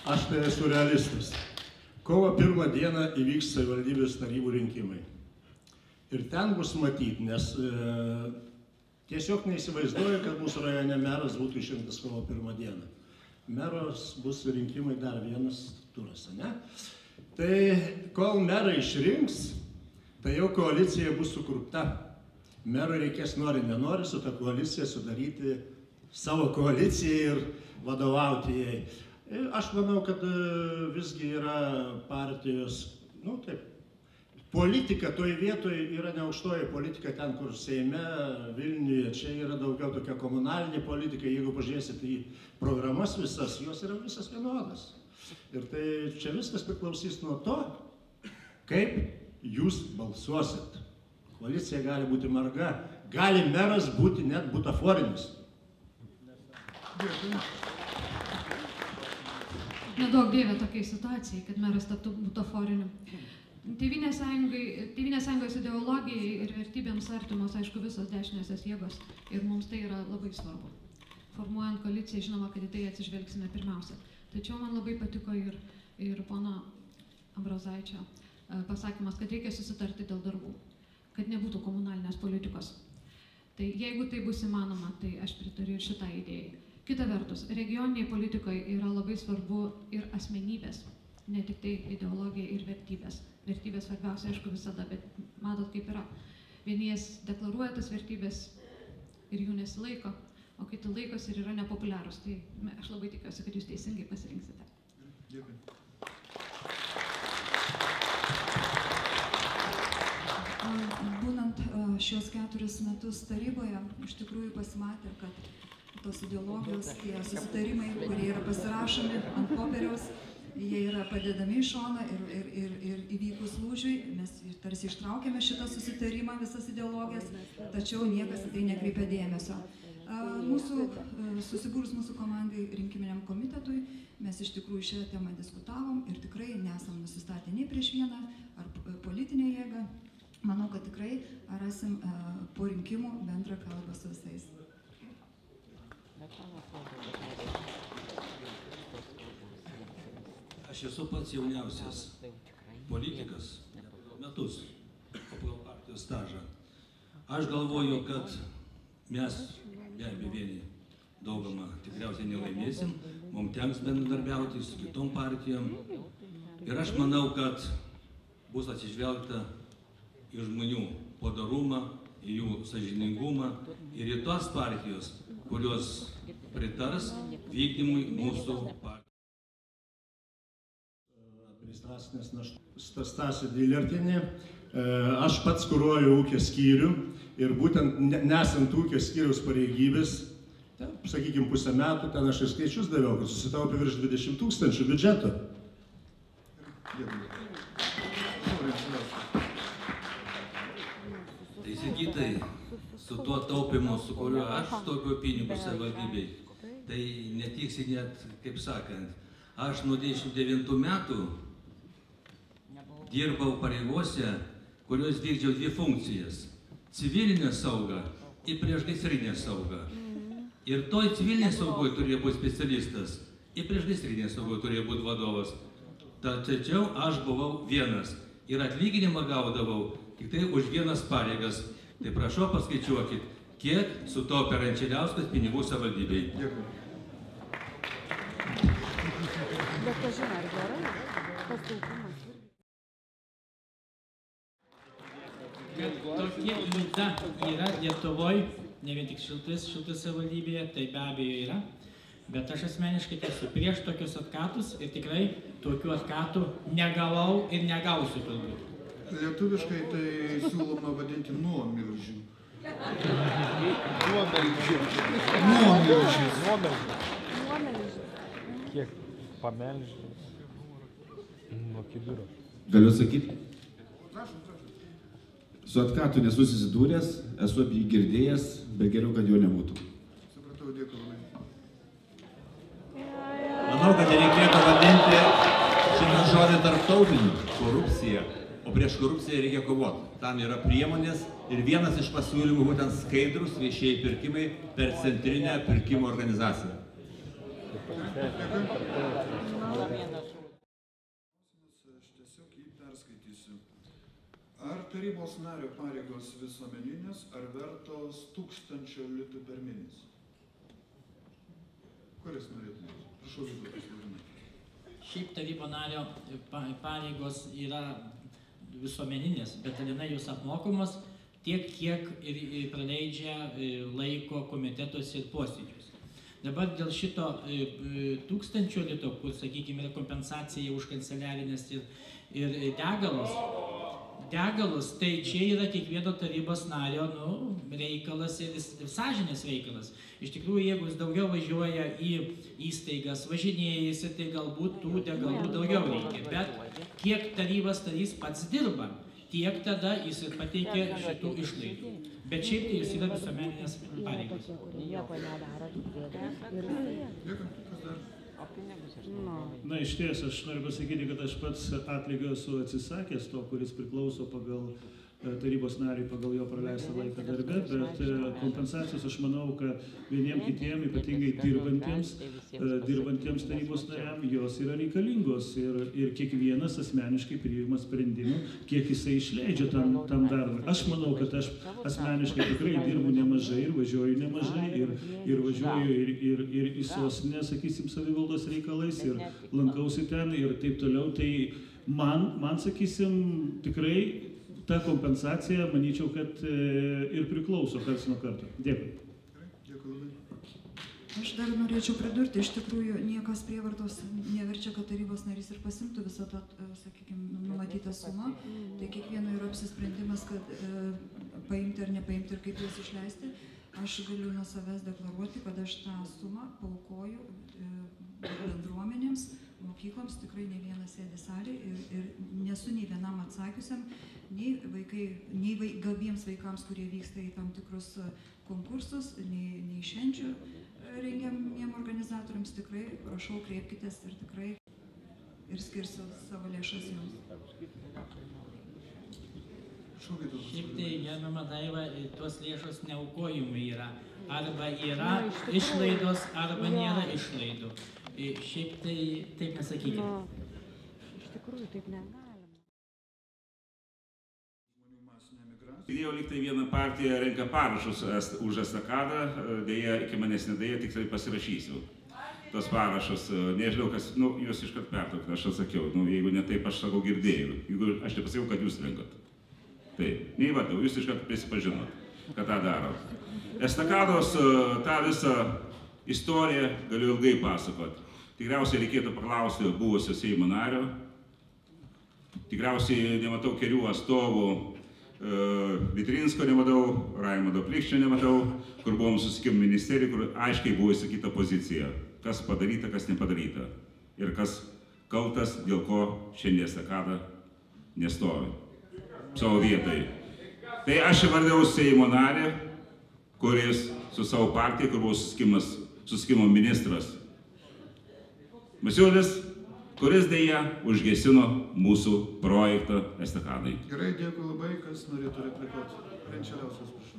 Aš tai esu realistas. Kovo 1 dieną įvyks savivaldybės tarybų rinkimai. Ir ten bus matyti, nes tiesiog neįsivaizduoju, kad mūsų rajone meras būtų išrinktas kovo 1 dieną. Meros bus rinkimai dar vienas turas, ne? Tai kol merą išrinks, tai jau koalicija bus sukurpta. Merui reikės nori, nenori su ta koalicija sudaryti savo koaliciją ir vadovauti jai. Aš manau, kad visgi yra partijos, taip, politika toj vietoje yra ne aukštoji politika ten, kur Seime, Vilniuje, čia yra daugiau tokia komunalinė politika, jeigu pažiūrėsite į programas visas, jos yra visas vienodas. Ir tai čia viskas priklausys nuo to, kaip jūs balsuosit. Koalicija gali būti marga, gali meras būti net butaforinis. Nedaug dievė tokiai situacijai, kad meras taptų butaforiniu. Tėvynės sąjungos ideologijai ir vertybėms artimos, aišku, visos dešiniosios jėgos. Ir mums tai yra labai svarbu. Formuojant koaliciją, žinoma, kad į tai atsižvelgsime pirmiausia. Tačiau man labai patiko ir pono Ambrozaičio pasakymas, kad reikia susitarti dėl darbų, kad nebūtų komunalinės politikos. Tai jeigu tai bus įmanoma, tai aš pritariu ir šitai idėjai. Kita vertus, regioniniai politikoje yra labai svarbu ir asmenybės, ne tik tai ideologija ir vertybės. Vertybės svarbiausia, aišku, visada, bet matot, kaip yra. Vieni jas deklaruoja tas vertybės ir jų nesilaiko, o kiti laikosi ir yra nepopuliarūs. Tai aš labai tikiuosi, kad jūs teisingai pasirinksite. Dėkui. Būnant šios 4 metus taryboje, iš tikrųjų pasimatė, kad tos ideologijos, tie susitarimai, kurie yra pasirašomi ant popieriaus, jie yra padedami į šoną ir įvykus lūžiui, mes tarsi ištraukėme šitą susitarimą, visas ideologijas, tačiau niekas į tai nekreipia dėmesio. Susibūrus mūsų komandai rinkiminiam komitetui, mes iš tikrųjų šią temą diskutavom ir tikrai nesam nusistatę nei prieš vieną ar politinę jėgą. Manau, kad tikrai rasim po rinkimų bendrą kalbą su visais. Aš esu pats jauniausias politikas, metus, pagal partijos stažą. Aš galvoju, kad mes, be abejo, vieni daugumą tikriausiai nelaimėsim, mums teks bendradarbiauti su kitom partijom. Ir aš manau, kad bus atsižvelgta į žmonių padarumą, į jų sąžiningumą ir į tos partijos, kurios pritars vykdymui mūsų partijos. Administracinės naštos Stasė Dylertienė. Aš pats kuruoju ūkio skyrių ir būtent nesant ūkio skyriaus pareigybės, sakykime, pusę metų, ten aš ir skaičius daviau, kad susitaupė virš 20 000 biudžeto. Tai sakytai, su tuo taupimu, su kuriuo aš taupiau pinigus savivaldybei, tai netiksi net, kaip sakant, aš nuo 99 metų dirbau pareigose, kurios vykdžiau 2 funkcijas – civilinę saugą ir priešgaisrinę saugą. Ir toj civilinė saugoje turėjo būti specialistas, ir priešgaisrinė saugoje turėjo būti vadovas. Tačiau aš buvau vienas ir atlyginimą gaudavau tik tai už vienas pareigas. Tai prašau paskaičiuokit, kiek sutaupė Rančeliauskas pinigų savivaldybei. Dėkui. Bet kažin ar gerai, tas taupumas. Kad tokia yda yra Lietuvoje, ne vien tik Šilutės savivaldybėje, tai be abejo yra. Bet aš asmeniškai esu prieš tokius atkatus ir tikrai tokių atkatų negavau ir negausiu turbūt. Lietuviškai tai siūloma vadinti nuomilžių. Nuomelžis. Kiek pamelžį nuo kibiro. Galiu sakyti? Su atkatu nesu susidūręs, esu apie jį girdėjęs, bet geriau, kad jo nebūtų. Supratau, dėkui. Manau, kad reikėtų vadinti šitą žodį tarptautiniu korupcija, o prieš korupciją reikia kovoti. Tam yra priemonės ir vienas iš pasiūlymų būtent skaidrus viešieji pirkimai per centrinę pirkimo organizaciją. Aš tiesiog jį perskaitysiu. Ar tarybos nario pareigos visuomeninės, ar vertos 1000 litų per mėnesį? Kuris norėtumės? Prašau, Vytautas Laurinai. Šiaip tarybo nario pareigos yra visuomeninės, bet dalinai jūs apmokamos tiek, kiek ir praleidžia laiko komitetuose ir posėdžiuose. Dabar dėl šito 1000 litų, kur, sakykime, yra kompensacija už kanceliarinės ir degalus, tai čia yra kiekvieno tarybos nario reikalas ir sąžinės reikalas. Iš tikrųjų, jeigu jis daugiau važiuoja į įstaigas, važinėjasi, tai galbūt tų degalų daugiau reikia. Bet kiek tarybos narys pats dirba, tiek tada jis ir pateikia šitų išlaidų. Bet šiaip tai jis yra visuomeninės pareigos. Na, iš ties, aš noriu pasakyti, kad aš pats atlygio esu atsisakęs to, kuris priklauso pagal tarybos nariui pagal jo praleistą laiką darbe, bet kompensacijos aš manau, kad vieniem kitiem, ypatingai dirbantiems tarybos nariam, jos yra reikalingos ir kiekvienas asmeniškai priima sprendimų, kiek jisai išleidžia tam darbui. Aš manau, kad aš asmeniškai tikrai dirbu nemažai ir važiuoju nemažai ir važiuoju ir į sostinę, sakysim, savivaldos reikalais ir lankausi ten ir taip toliau. Tai man sakysim, tikrai ta kompensacija, manyčiau, kad ir priklauso karts nuo karto. Dėkui. Aš dar norėčiau pridurti, iš tikrųjų niekas prievartos neverčia, kad tarybos narys ir pasimtų visą tą, sakykime, numatytą sumą. Tai kiekvieno yra apsisprendimas, kad paimti ar nepaimti ir kaip juos išleisti. Aš galiu nuo savęs deklaruoti, kad aš tą sumą paukoju bendruomenėms, mokykloms, tikrai ne vienas sėdi salėje ir nesu nei vienam atsakiusiam, nei gabiems vaikams, kurie vyksta į tam tikrus konkursus, nei švenčių rengiamiem organizatoriams. Tikrai prašau, kreipkitės ir tikrai ir skirsiu savo lėšas jums. Šiaip tai, gerbiama Daiva, tuos lėšos neaukojimai yra. Arba yra išlaidos, arba nėra išlaidų. Šiaip tai taip nesakykime. Iš tikrųjų taip negalima. Girdėjau, lyg tai viena partija renka parašus už estakadą, dėja, iki manęs nedėja, tik tai pasirašysiu. Tos parašus, nežinau, kas, jūs iškart pertraukite, aš atsakiau, jeigu ne taip, aš sakau girdėjau, jeigu aš nepasakiau, kad jūs renkat. Taip, neįvardau, jūs iškart prisipažinot, kad tą daro. Estakados, tą visą istoriją galiu ilgai pasakoti. Tikriausiai reikėtų paklausti buvusio Seimo nario. Tikriausiai nematau kelių atstovų, Vitrinsko nematau, Raimundo Plikščio nematau, kur buvom susitikimų ministerijų, kur aiškiai buvo įsakyta pozicija, kas padaryta, kas nepadaryta. Ir kas kaltas, dėl ko šiandien estakada nestovi savo vietai. Tai aš įvardėjau Seimo narį, kuris su savo partija, kur buvo susitikimo ministras Masiulis, kuris dėja užgesino mūsų projektą estakadai. Gerai, dėkui labai, kas norėtų replikuoti. Renčialiausias, prašau.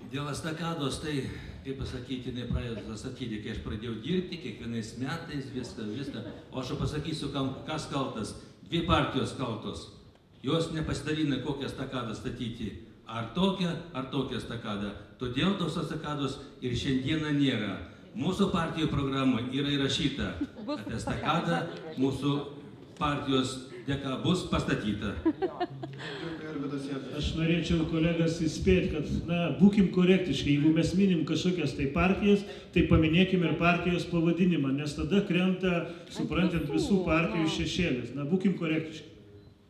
Dėl estakados, tai, kaip pasakyti, nepradėjau statyti, kai aš pradėjau dirbti, kiekvienais metais viską. O aš pasakysiu, kas kaltas. Dvi partijos kaltos. Jos nepasidalina, kokią estakadą statyti. Ar tokią estakadą. Todėl tos estakados ir šiandieną nėra. Mūsų partijų programoje yra įrašyta, kad estakada mūsų partijos dėka bus pastatyta. Aš norėčiau kolegas įspėti, kad, būkim korektiški, jeigu mes minim kažkokias tai partijas, tai paminėkim ir partijos pavadinimą, nes tada krenta, suprantant, visų partijų šešėlis. Būkim korektiški.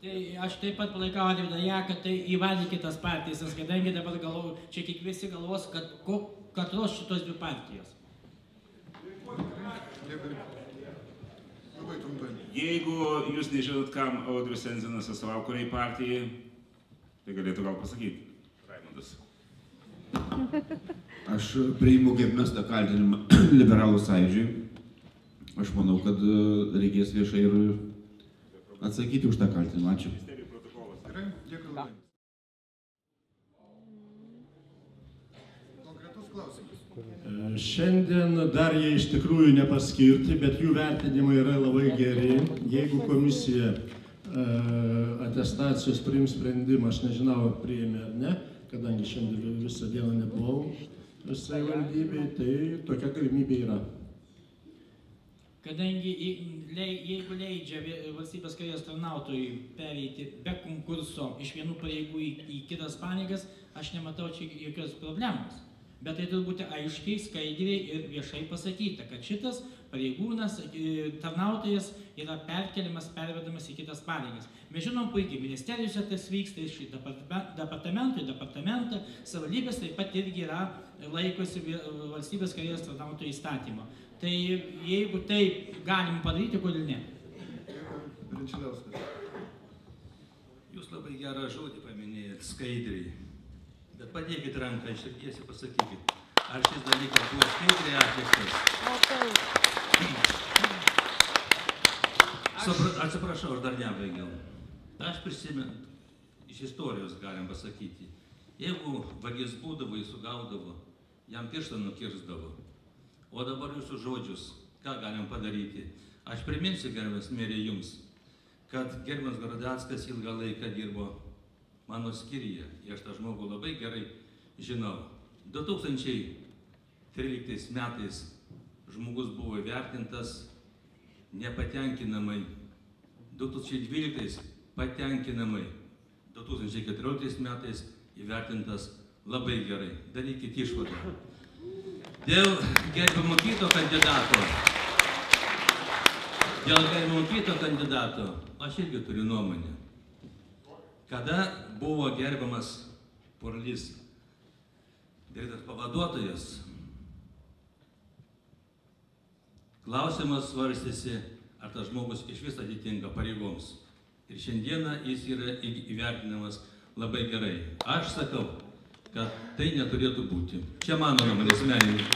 Tai aš taip pat palaikau Arvydą, kad tai įvardykit tas partijas, nes kadangi dabar galvoju, čia kiek visi galvos, kad katros šitos dvi partijos. Jeigu jūs nežinot, kam Audrius Enzinas atstovauja kuriai partijai, tai galėtų gal pasakyti, Raimundas. Aš priimu kaip mestą kaltinimą liberalų sąjūdžiui. Aš manau, kad reikės viešai ir atsakyti už tą kaltinimą. Ačiū. Gerai, dėkui labai. Konkretus klausimas. Šiandien dar jie iš tikrųjų nepaskirti, bet jų vertinimai yra labai geri. Jeigu komisija atestacijos priims sprendimą, aš nežinau, ar priėmė ar ne, kadangi šiandien visą dieną nebuvau savivaldybėje, tai tokia galimybė yra. Kadangi jeigu leidžia valstybės karės tarnautojui pereiti be konkurso iš vienų pareigų į kitas pareigas, aš nematau čia jokios problemos. Bet tai turi būti aiškiai, skaidriai ir viešai pasakyta, kad šitas pareigūnas, tarnautojas yra perkeliamas, pervedamas į kitas pareigas. Mes žinom puikiai, ministerijose tas vyksta iš departamentų į departamentą, savivaldybės taip pat irgi yra laikosi valstybės karės tarnautojų įstatymo. Tai jeigu taip galim padaryti, kodėl ne? Jūs labai gerą žodį paminėjot, skaidriai. Bet padėkit ranką iš širdies ir pasakykit, ar šis dalykas buvo skaidriai atliktas. Atsiprašau, aš dar nebaigiau. Aš prisimenu, iš istorijos galim pasakyti, jeigu vagis būdavo, jis sugaudavo, jam pirštą nukirzdavo. O dabar jūsų žodžius, ką galim padaryti? Aš priminsiu, gerbiamas merė, jums, kad gerbiamas Grodeckas ilgą laiką dirbo mano skyriuje, ir aš tą žmogų labai gerai žinau. 2013 metais žmogus buvo įvertintas nepatenkinamai, 2012 patenkinamai, 2014 metais įvertintas labai gerai. Darykit išvadą. Dėl gerbiamo kito kandidato, aš irgi turiu nuomonę. Kada buvo gerbiamas Purlys direktoriaus pavaduotojas, klausimas svarstėsi, ar tas žmogus iš vis atitinka pareigoms. Ir šiandieną jis yra įvertinamas labai gerai. Aš sakau, kad tai neturėtų būti. Čia mano nuomonė asmeninė.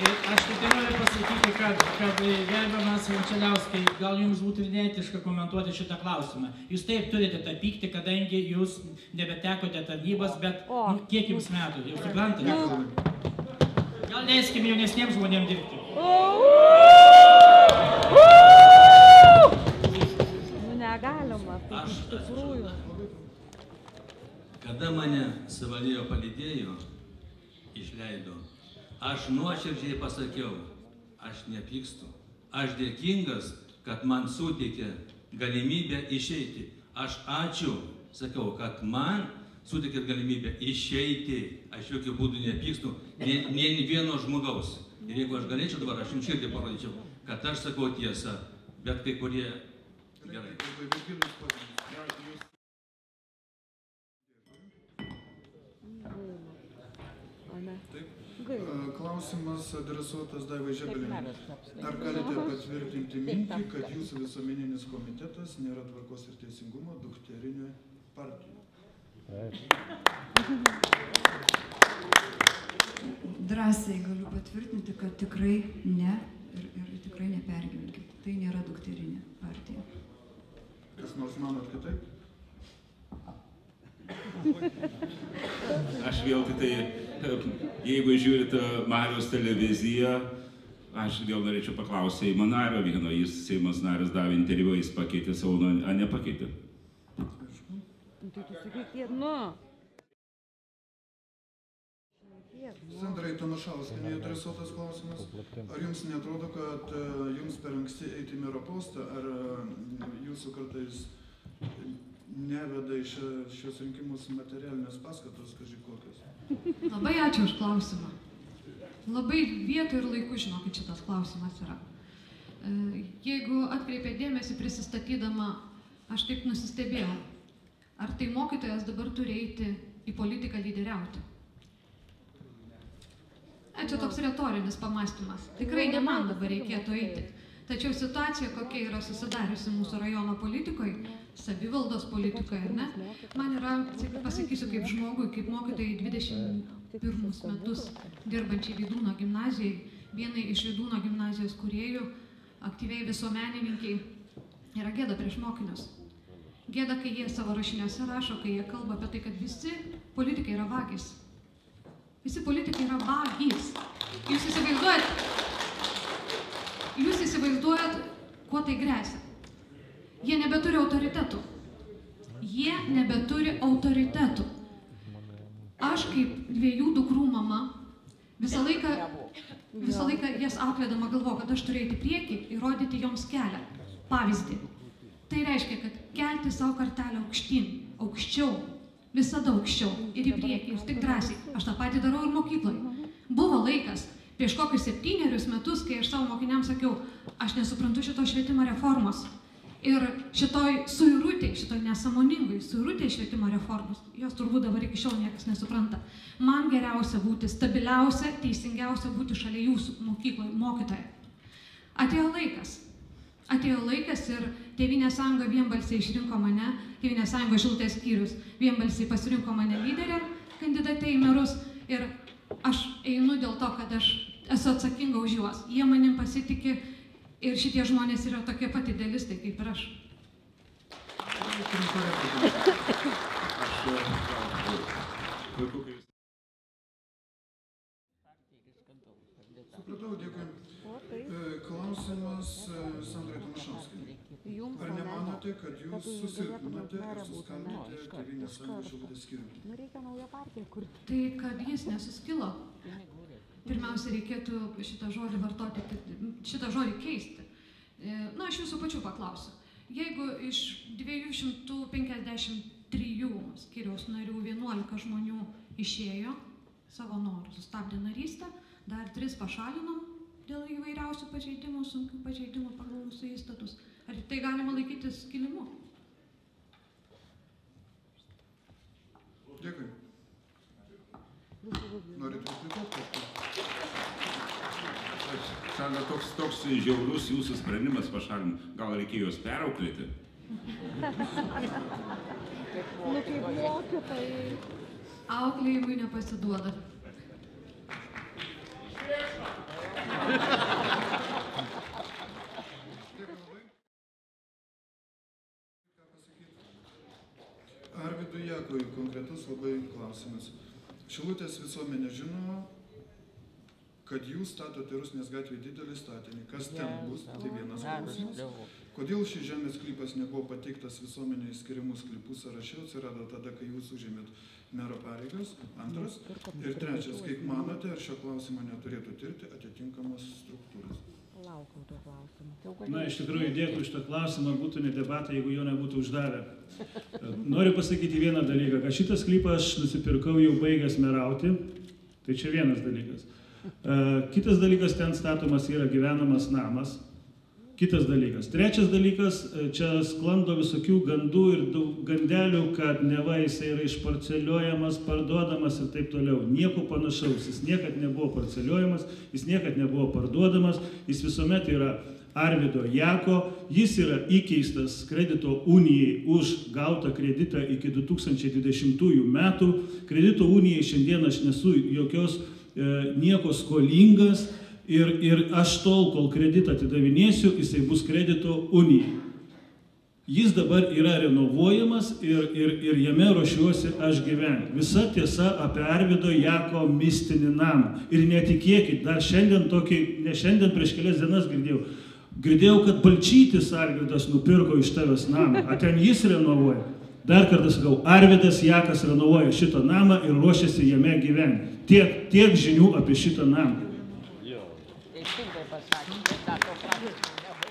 Ir aš tik noriu pasakyti, kad gerbiamas Vančeliauskai, gal jums būtų neetiška komentuoti šitą klausimą. Jūs taip turite tą pyktį, kadangi jūs nebetekote tarnybos, bet kiek jums metų, jau suprantate? Gal leiskime jaunesniems žmonėms dirbti. Negalima, tai iš tikrųjų. Kada mane savivaldybė palydėjo, išleido, aš nuoširdžiai pasakiau, aš nepykstu, aš dėkingas, kad man suteikė galimybę išeiti. Aš ačiū, sakau, kad man suteikė galimybę išeiti. Aš jokių būdų nepykstu, nei vieno žmogaus. Ir jeigu aš galėčiau dabar, aš jums širdį parodyčiau, kad aš sakau tiesą, bet kai kurie gerai. Klausimas adresuotas Daivai Žebelienei. Ar galite patvirtinti mintį, kad jūsų visuomeninis komitetas nėra Tvarkos ir Teisingumo dukterinė partija? Drąsiai galiu patvirtinti, kad tikrai ne ir tikrai nepergyvenkit. Tai nėra dukterinė partija. Kas nors manot kitaip? Aš vėl tai, jeigu žiūrite Marijos televiziją, aš vėl norėčiau paklausyti Seimo nario vieno, jis Seimos naris davė interviu, jis pakeitė savo nuomonę, ar nepakeitė? Sandrai Tomašauskienei adresuotas klausimas. Ar jums netrodo, kad jums per anksti eiti į mero postą, ar jūsų kartais neveda iš šios rinkimus materialinės paskatos, kažkai kokios? Labai ačiū už klausimą. Labai vietoj ir laiku žinokit šitas klausimas yra. Jeigu atkreipė dėmesį prisistatydama, aš taip nusistebėjau. Ar tai mokytojas dabar turi eiti į politiką lyderiauti? Čia toks retorinis pamastymas. Tikrai ne man dabar reikėtų eiti. Tačiau situacija, kokia yra susidariusi mūsų rajono politikoje, savivaldos politikoje, ar ne? Man yra, pasakysiu, kaip žmogui, kaip mokytojai 21 metus dirbančiai Vydūno gimnazijai, vienai iš Vydūno gimnazijos kūrėjų, aktyviai visuomenininkiai, yra gėda prieš mokinius. Gėda, kai jie savo rašiniuose rašo, kai jie kalba apie tai, kad visi politikai yra vagys. Visi politikai yra vagys. Jūs įsivaizduojat, kuo tai gresia. Jie nebeturi autoritetų. Aš kaip 2 dukrų mama visą laiką jas auklėdama galvoju, kad aš turiu eiti į priekį ir rodyti joms kelią, pavyzdį. Tai reiškia, kad kelti savo kartelę aukštyn, aukščiau, visada aukščiau ir į priekį, ir tik drąsiai. Aš tą patį darau ir mokykloje. Buvo laikas, prieš kokius 7 metus, kai aš savo mokiniams sakiau, aš nesuprantu šito švietimo reformos. Ir šitoj suirutėj, šitoj nesąmoningai suirutėj švietimo reformos, jos turbūt dabar iki šiol niekas nesupranta. Man geriausia būti, stabiliausia, teisingiausia būti šalia jūsų mokykloje, mokytoje. Atėjo laikas ir Tėvynės sąjunga vienbalsiai išrinko mane, Tėvynės sąjunga Šilutės skyrius vienbalsiai pasirinko mane lyderę, kandidate į merus ir aš einu dėl to, kad aš esu atsakinga už juos. Jie manim pasitikė. Ir šitie žmonės yra tokie pat idealistai kaip ir aš. Supratau, dėkui. Klausimas Sandrai Tomašauskienei. Ar nemanote, kad jūs susilpninote ir suskaldėte Tėvynės sąjungos Šilutės skyrių? Tai kad jis nesuskilo. Pirmiausia, reikėtų šitą žodį vartoti, šitą žodį keisti. Na, aš jūsų pačių paklausiu. Jeigu iš 253 skyriaus narių 11 žmonių išėjo savo norų, sustabdė narystę, dar 3 pašalinom dėl įvairiausių pažeidimų, sunkių pažeidimų pagal mūsų įstatus. Ar tai galima laikyti skilimu? Dėkui. Norite replikuoti? Sandra, toks žiaurus jūsų sprendimas pašalinti. Gal reikėjo juos perauklėti? Kaip mokytojai. Auklėjimui nepasiduoda. Arvydui Jakui konkretus labai klausimas. Šilutės visuomenė žino, kad jūs statote Rusnės gatvėje didelį statinį. Kas ten bus? Tai vienas klausimas. Kodėl šis žemės sklypas nebuvo pateiktas visuomenėje skiriamų sklypų sąraše, atsirado tada, kai jūs užėmėt mero pareigas? Antras. Ir trečias, kaip manote, ar šio klausimo neturėtų tirti atitinkamos struktūros? Na, iš tikrųjų, dėkui šitą klausimą, būtų ne debatai, jeigu jo nebūtų uždavę. Noriu pasakyti vieną dalyką, kad šitą sklypą aš nusipirkau jau baigęs merauti, tai čia vienas dalykas. Kitas dalykas, ten statomas yra gyvenamas namas. Kitas dalykas. Trečias dalykas, čia sklando visokių gandų ir gandelių, kad neva jisai yra išparceliuojamas, parduodamas ir taip toliau. Nieko panašaus. Jis niekad nebuvo parceliuojamas, jis niekad nebuvo parduodamas, jis visuomet yra Arvydo Jako, jis yra įkeistas kredito unijai už gautą kreditą iki 2020 metų. Kredito unijai šiandien aš nesu jokios nieko skolingas. Ir aš tol, kol kreditą atidavinėsiu, jisai bus kredito unijai. Jis dabar yra renovuojamas ir jame ruošiuosi aš gyventi. Visa tiesa apie Arvydo Jako mistinį namą. Ir netikėkit, dar šiandien tokį, ne šiandien, prieš kelias dienas girdėjau, kad Balčytis Arvydas nupirko iš tavęs namą, o ten jis renovuoja. Dar kartą sakau, Arvydas Jakas renovuoja šitą namą ir ruošiasi jame gyventi. Tiek žinių apie šitą namą. Teisingai pasakė, bet dar to prašyti nebuvo.